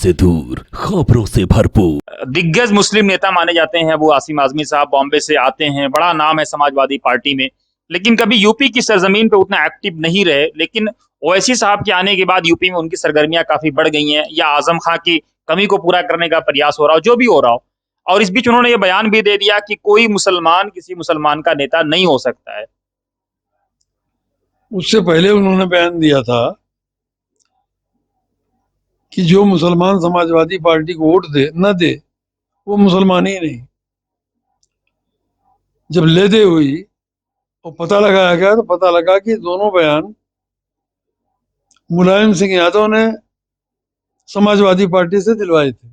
से दूर, खबरों से भरपूर। दिग्गज मुस्लिम नेता माने जाते हैं अबू आसिम आजमी साहब। बॉम्बे से आते हैं, बड़ा नाम है समाजवादी पार्टी में, लेकिन कभी यूपी की सरजमीन पे उतना एक्टिव नहीं रहे। लेकिन ओवैसी साहब के आने के बाद यूपी में उनकी सरगर्मियां काफी बढ़ गई हैं, या आजम खां की कमी को पूरा करने का प्रयास हो रहा हो, जो भी हो रहा हो। और इस बीच उन्होंने ये बयान भी दे दिया कि कोई मुसलमान किसी मुसलमान का नेता नहीं हो सकता है। उससे पहले उन्होंने बयान दिया था कि जो मुसलमान समाजवादी पार्टी को वोट दे न दे वो मुसलमान ही नहीं। जब ले दे हुई और पता लगाया गया तो पता लगा कि दोनों बयान मुलायम सिंह यादव ने समाजवादी पार्टी से दिलवाए थे।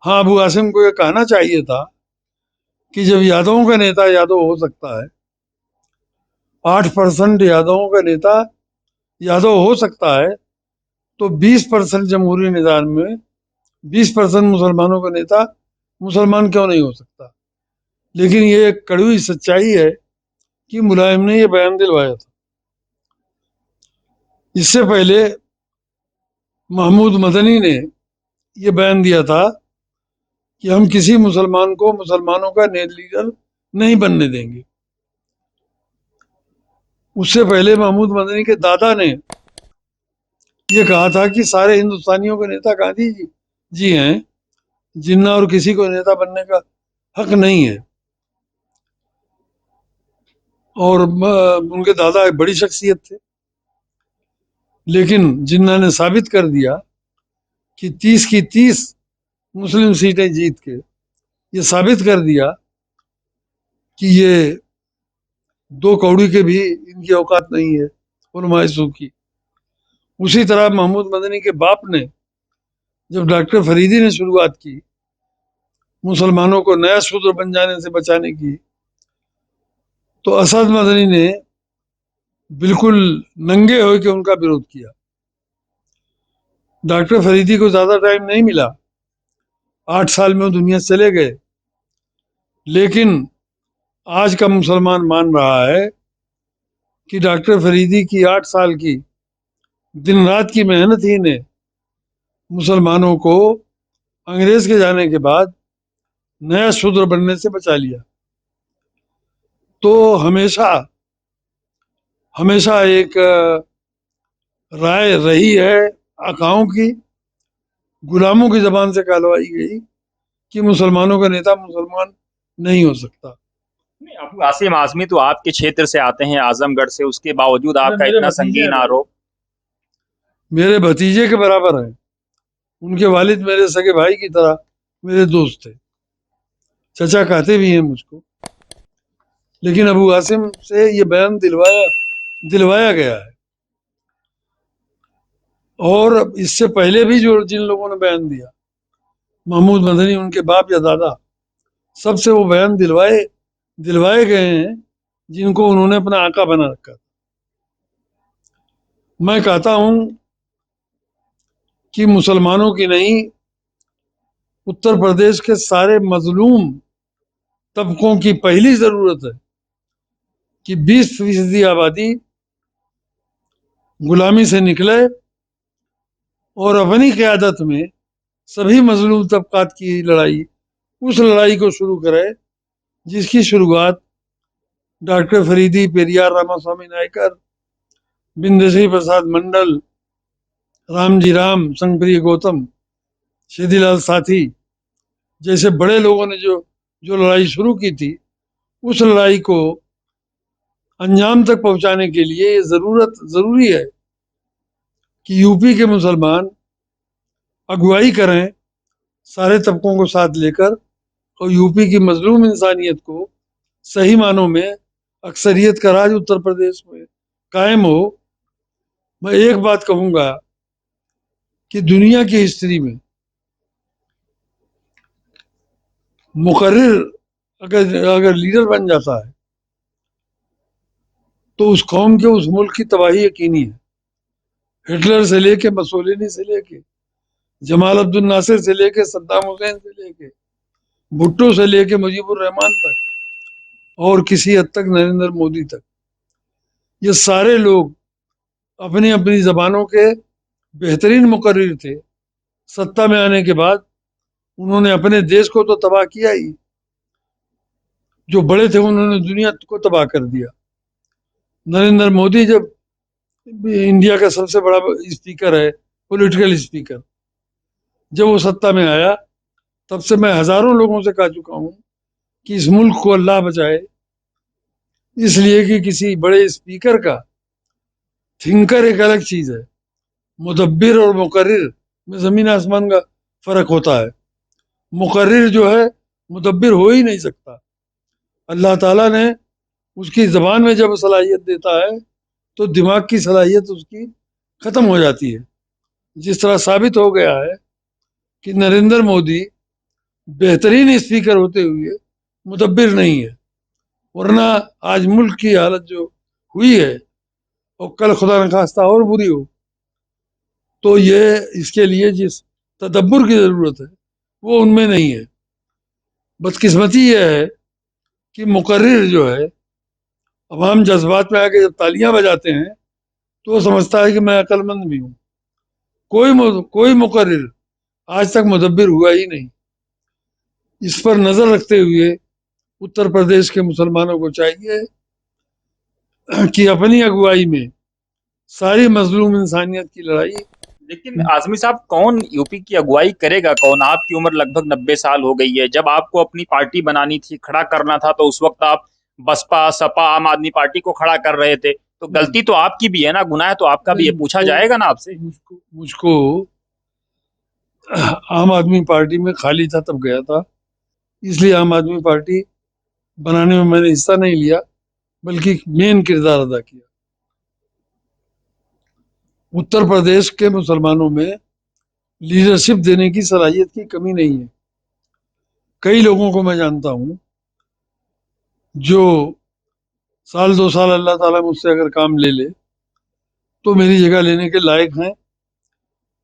हाँ, अबू आसिम को यह कहना चाहिए था कि जब यादवों का नेता यादव हो सकता है, 8% यादवों का नेता यादव हो सकता है, तो 20% जमहूरी निज़ाम में 20% मुसलमानों का नेता मुसलमान क्यों नहीं हो सकता। लेकिन ये एक कड़वी सच्चाई है कि मुलायम ने ये बयान दिलवाया था। इससे पहले महमूद मदनी ने ये बयान दिया था कि हम किसी मुसलमान को मुसलमानों का लीडर नहीं बनने देंगे। उससे पहले महमूद मदनी के दादा ने ये कहा था कि सारे हिंदुस्तानियों के नेता गांधी जी हैं, जिन्ना और किसी को नेता बनने का हक नहीं है। और उनके दादा एक बड़ी शख्सियत थे, लेकिन जिन्ना ने साबित कर दिया कि 30 की 30 मुस्लिम सीटें जीत के ये साबित कर दिया कि ये दो कौड़ी के भी इनकी औकात नहीं है नुमाइशों की। उसी तरह महमूद मदनी के बाप ने जब डॉक्टर फरीदी ने शुरुआत की मुसलमानों को नया शूद्र बन जाने से बचाने की, तो असद मदनी ने बिल्कुल नंगे होकर उनका विरोध किया। डॉक्टर फरीदी को ज्यादा टाइम नहीं मिला, 8 साल में वो दुनिया से चले गए। लेकिन आज का मुसलमान मान रहा है कि डॉक्टर फरीदी की 8 साल की दिन रात की मेहनत ही ने मुसलमानों को अंग्रेज के जाने के बाद नया शूद्र बनने से बचा लिया। तो हमेशा हमेशा एक राय रही है आकाओं की, गुलामों की जबान से कहलवाई गई कि मुसलमानों का नेता मुसलमान नहीं हो सकता। अबू आसिम आजमी तो आपके क्षेत्र से आते हैं, आजमगढ़ से, उसके बावजूद आपका इतना संगीन आरोप। मेरे भतीजे के बराबर है। उनके वालिद मेरे सगे भाई की तरह मेरे दोस्त थे, चचा कहते भी हैं मुझको। लेकिन अबू आसिम से ये बयान दिलवाया गया है। और इससे पहले भी जो जिन लोगों ने बयान दिया, महमूद मदनी, उनके बाप या दादा, सबसे वो बयान दिलवाए गए हैं जिनको उन्होंने अपना आका बना रखा। मैं कहता हूं कि मुसलमानों की नहीं, उत्तर प्रदेश के सारे मजलूम तबकों की पहली जरूरत है कि 20% आबादी गुलामी से निकले और अपनी क़यादत में सभी मजलूम तबकात की लड़ाई, उस लड़ाई को शुरू करे जिसकी शुरुआत डॉक्टर फरीदी, पेरियार रामास्वामी नायकर, बिंदेश्वरी प्रसाद मंडल, रामजी राम, संगप्रिय गौतम, शेदीलाल साथी जैसे बड़े लोगों ने जो लड़ाई शुरू की थी, उस लड़ाई को अंजाम तक पहुंचाने के लिए ये जरूरी है कि यूपी के मुसलमान अगुवाई करें सारे तबकों को साथ लेकर, और यूपी की मजलूम इंसानियत को सही मानों में अक्सरियत का राज उत्तर प्रदेश में कायम हो। मैं एक बात कहूंगा कि दुनिया की हिस्ट्री में मुकर्रिर अगर लीडर बन जाता है तो उस कौम के, उस मुल्क की तबाही यकीनी है। हिटलर से लेके, मसोलिनी से लेके, जमाल अब्दुल नासिर से लेके, सद्दाम हुसैन से लेके, भुट्टो से लेके मुजीबुर रहमान तक, और किसी हद तक नरेंद्र मोदी तक, ये सारे लोग अपनी अपनी जबानों के बेहतरीन मुकर्रिर थे, सत्ता में आने के बाद उन्होंने अपने देश को तो तबाह किया ही, जो बड़े थे उन्होंने दुनिया को तबाह कर दिया। नरेंद्र मोदी जब इंडिया का सबसे बड़ा स्पीकर है, पॉलिटिकल स्पीकर, जब वो सत्ता में आया तब से मैं हजारों लोगों से कह चुका हूं कि इस मुल्क को अल्लाह बचाए, इसलिए कि किसी बड़े स्पीकर का, थिंकर एक अलग चीज है, मुदब्बिर और मुकर्रिर में जमीन आसमान का फर्क होता है। मुकर्रिर जो है मुदब्बिर हो ही नहीं सकता। अल्लाह ताला ने उसकी जबान में जब सलाहियत देता है तो दिमाग की सलाहियत उसकी खत्म हो जाती है। जिस तरह साबित हो गया है कि नरेंद्र मोदी बेहतरीन स्पीकर होते हुए मुदब्बिर नहीं है, वरना आज मुल्क की हालत जो हुई है और कल खुदा न खास्ता और बुरी हो, तो ये इसके लिए जिस तदब्बर की जरूरत है वो उनमें नहीं है। बदकिस्मती ये है कि मुकर्रिर जो है, अवाम जज्बात में आके जब तालियां बजाते हैं तो वो समझता है कि मैं अक्लमंद भी हूँ। कोई मुकर्रिर आज तक मुदब्बिर हुआ ही नहीं। इस पर नजर रखते हुए उत्तर प्रदेश के मुसलमानों को चाहिए कि अपनी अगुवाई में सारी मजलूम इंसानियत की लड़ाई। लेकिन आजमी साहब, कौन यूपी की अगुवाई करेगा? कौन? आपकी उम्र लगभग 90 साल हो गई है। जब आपको अपनी पार्टी बनानी थी, खड़ा करना था, तो उस वक्त आप बसपा, सपा, आम आदमी पार्टी को खड़ा कर रहे थे। तो गलती तो आपकी भी है ना, गुनाह तो आपका भी है, पूछा जाएगा ना आपसे। मुझको आम आदमी पार्टी में खाली था तब गया था, इसलिए आम आदमी पार्टी बनाने में मैंने हिस्सा नहीं लिया, बल्कि मेन किरदार अदा किया। उत्तर प्रदेश के मुसलमानों में लीडरशिप देने की सलाहियत की कमी नहीं है। कई लोगों को मैं जानता हूं जो साल 2 साल अल्लाह ताला मुझसे अगर काम ले ले तो मेरी जगह लेने के लायक हैं।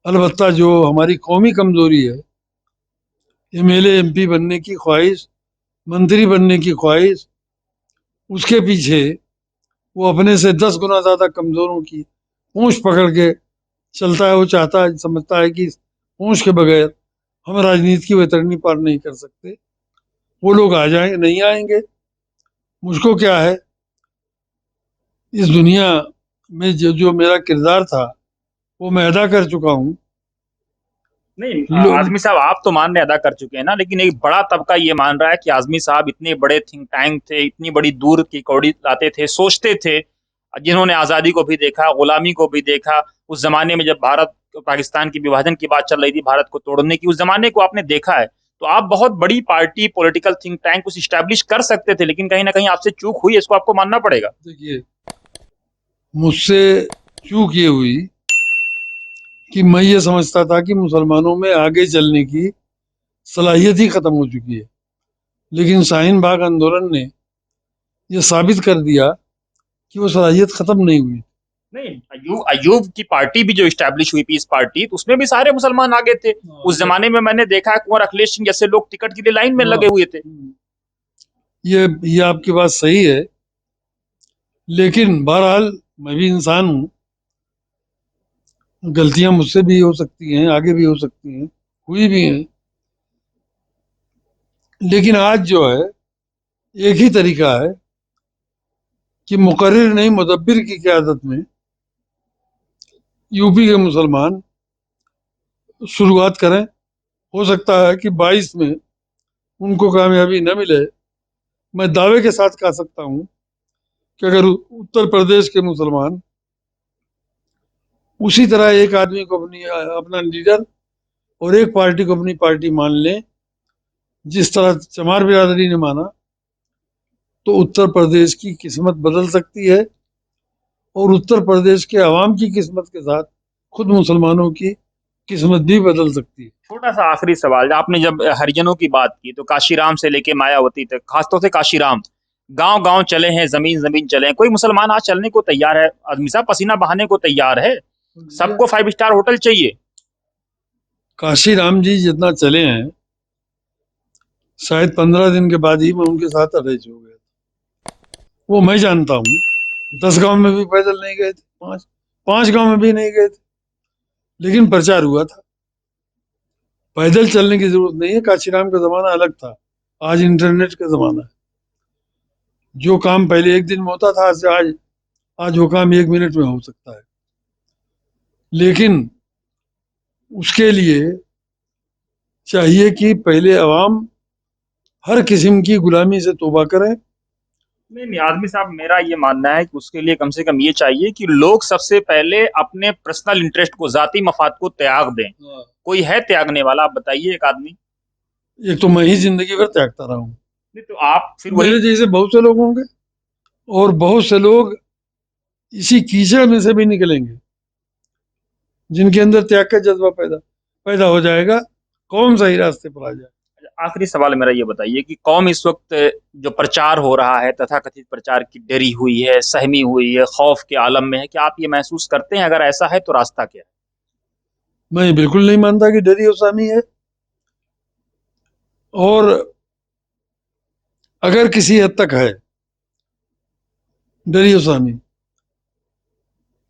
अलबत्ता जो हमारी कौमी कमजोरी है, एमएलए एमपी बनने की ख्वाहिश, मंत्री बनने की ख्वाहिश, उसके पीछे वो अपने से 10 गुना ज्यादा कमजोरों की पूंछ पकड़ के चलता है। वो चाहता है, समझता है कि पूंछ के बगैर हम राजनीति की वैतरणी पार नहीं कर सकते। वो लोग आ जाएंगे, नहीं आएंगे, मुझको क्या है। इस दुनिया में जो जो मेरा किरदार था वो मैं अदा कर चुका हूँ। नहीं, आजमी साहब, आप तो मान रहे अदा कर चुके हैं ना, लेकिन एक बड़ा तबका ये मान रहा है कि आजमी साहब इतने बड़े थिंक टैंक थे, इतनी बड़ी दूर की कौड़ी लाते थे, सोचते थे, जिन्होंने आजादी को भी देखा, गुलामी को भी देखा। उस जमाने में जब भारत पाकिस्तान की विभाजन की बात चल रही थी, भारत को तोड़ने की, उस जमाने को आपने देखा है। तो आप बहुत बड़ी पार्टी, पॉलिटिकल थिंक टैंक कुछ स्टैब्लिश कर सकते थे, लेकिन कहीं ना कहीं आपसे चूक हुई, इसको आपको मानना पड़ेगा। देखिए, मुझसे चूक ये हुई कि मैं ये समझता था कि मुसलमानों में आगे चलने की सलाहियत ही खत्म हो चुकी है, लेकिन शाहीन बाग आंदोलन ने यह साबित कर दिया कि वो सलाहियत खत्म नहीं हुई। नहीं, अयूब की पार्टी भी जो स्टैब्लिश हुई, पीस पार्टी, तो उसमें भी सारे मुसलमान आगे थे। उस जमाने में मैंने देखा है, कुंवर अखिलेश सिंह जैसे लोग टिकट के लिए लाइन में लगे हुए थे। ये आपकी बात सही है, लेकिन बहरहाल मैं भी इंसान हूँ, गलतियां मुझसे भी हो सकती हैं, आगे भी हो सकती हैं, हुई भी हैं। लेकिन आज जो है एक ही तरीका है कि मुकर्रिर नहीं मुदब्बिर की क़यादत में यूपी के मुसलमान शुरुआत करें। हो सकता है कि 22 में उनको कामयाबी न मिले। मैं दावे के साथ कह सकता हूं कि अगर उत्तर प्रदेश के मुसलमान उसी तरह एक आदमी को अपना लीडर और एक पार्टी को अपनी पार्टी मान लें, जिस तरह चमार बिरादरी ने माना, तो उत्तर प्रदेश की किस्मत बदल सकती है और उत्तर प्रदेश के अवाम की किस्मत के साथ खुद मुसलमानों की किस्मत भी बदल सकती है। छोटा सा आखिरी सवाल, आपने जब हरिजनों की बात की, तो काशीराम से लेके मायावती तक, खासतौर से काशीराम, गांव गांव चले हैं, जमीन जमीन चले हैं। कोई मुसलमान आज चलने को तैयार है? आदमी साहब, पसीना बहाने को तैयार है। सबको 5 स्टार होटल चाहिए। काशी राम जी जितना चले हैं, शायद 15 दिन के बाद ही मैं उनके साथ अटैच हो गया। वो मैं जानता हूँ, 10 गांव में भी पैदल नहीं गए थे, पांच पांच गांव में भी नहीं गए थे, लेकिन प्रचार हुआ था। पैदल चलने की जरूरत नहीं है। काशीराम का जमाना अलग था, आज इंटरनेट का जमाना है। जो काम पहले एक दिन में होता था, आज वो काम 1 मिनट में हो सकता है। लेकिन उसके लिए चाहिए कि पहले अवाम हर किस्म की गुलामी से तौबा करे। नहीं नहीं आदमी साहब, मेरा ये मानना है कि उसके लिए कम से कम ये चाहिए कि लोग सबसे पहले अपने पर्सनल इंटरेस्ट को, जाती मफाद को त्याग दें। कोई है त्यागने वाला? आप बताइए एक आदमी। एक तो मैं ही जिंदगी भर त्यागता रहा हूँ, नहीं तो आप फिर वही। मेरे जैसे बहुत से लोग होंगे, और बहुत से लोग इसी कीचड़ में से भी निकलेंगे जिनके अंदर त्याग का जज्बा पैदा पैदा हो जाएगा। कौन सही रास्ते पर आ जाए। आखिरी सवाल मेरा ये बताइए कि कौम इस वक्त जो प्रचार हो रहा है, तथाकथित प्रचार की डरी हुई है, सहमी हुई है, खौफ के आलम में है, क्या आप ये महसूस करते हैं? अगर ऐसा है तो रास्ता क्या है? मैं बिल्कुल नहीं मानता कि डरी उसामी है। और अगर किसी हद तक है डरी उसामी,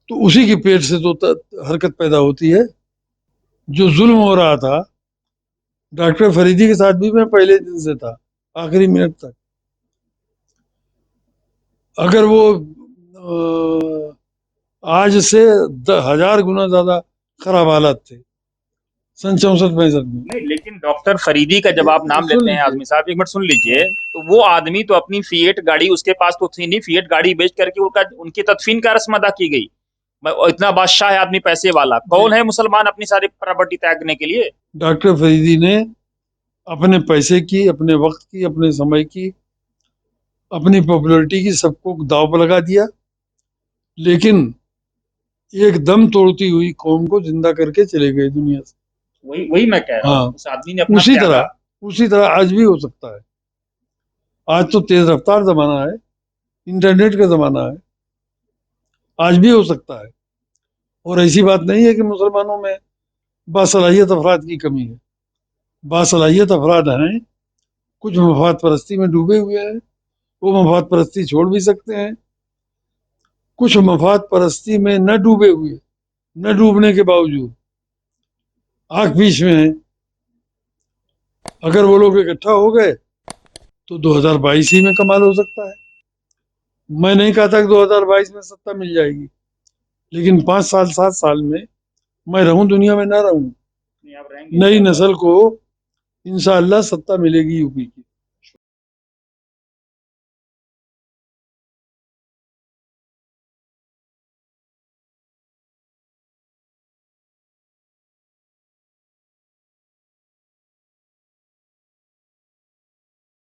तो उसी की पेट से तो हरकत पैदा होती है। जो जुल्म हो रहा था डॉक्टर फरीदी के साथ भी मैं पहले दिन से था, आखिरी मिनट तक। अगर वो आज से 1000 गुना ज्यादा खराब हालात थे सन 64-65 में। नहीं, लेकिन डॉक्टर फरीदी का जब आप नाम सुन लेते हैं लीजिए। आदमी साहब, एक मिनट सुन लीजिए। हाँ। तो वो आदमी तो अपनी फिएट गाड़ी, उसके पास तो थी नहीं, फिएट गाड़ी बेच करके उनका उनकी तदफीन का रस्म अदा की गई। इतना बादशाह है आदमी, पैसे वाला। कौन है मुसलमान अपनी सारी प्रॉपर्टी त्यागने के लिए? डॉक्टर फरीदी ने अपने पैसे की, अपने वक्त की, अपने समय की, अपनी पॉपुलैरिटी की, सबको दांव पर लगा दिया। लेकिन एक दम तोड़ती हुई कौम को जिंदा करके चले गए दुनिया से। वही वही मैं कह रहा हूँ, हाँ, उस आदमी ने अपना उसी त्यागा। तरह उसी तरह आज भी हो सकता है। आज तो तेज रफ्तार जमाना है, इंटरनेट का जमाना है, आज भी हो सकता है। और ऐसी बात नहीं है कि मुसलमानों में बासलाहियत अफराद की कमी है। बासलाहियत अफराद हैं, कुछ मफाद परस्ती में डूबे हुए हैं, वो मफाद परस्ती छोड़ भी सकते हैं। कुछ मफाद परस्ती में न डूबे हुए, न डूबने के बावजूद आंख बीच में है। अगर वो लोग इकट्ठा हो गए तो 2022 ही में कमाल हो सकता है। मैं नहीं कहता कि 2022 में सत्ता मिल जाएगी, लेकिन 5 साल 7 साल में मैं रहूं दुनिया में, ना रहूं, नहीं, आप रहेंगे नई इंशाल्लाह। नस्ल को इंशाअल्लाह सत्ता मिलेगी यूपी की।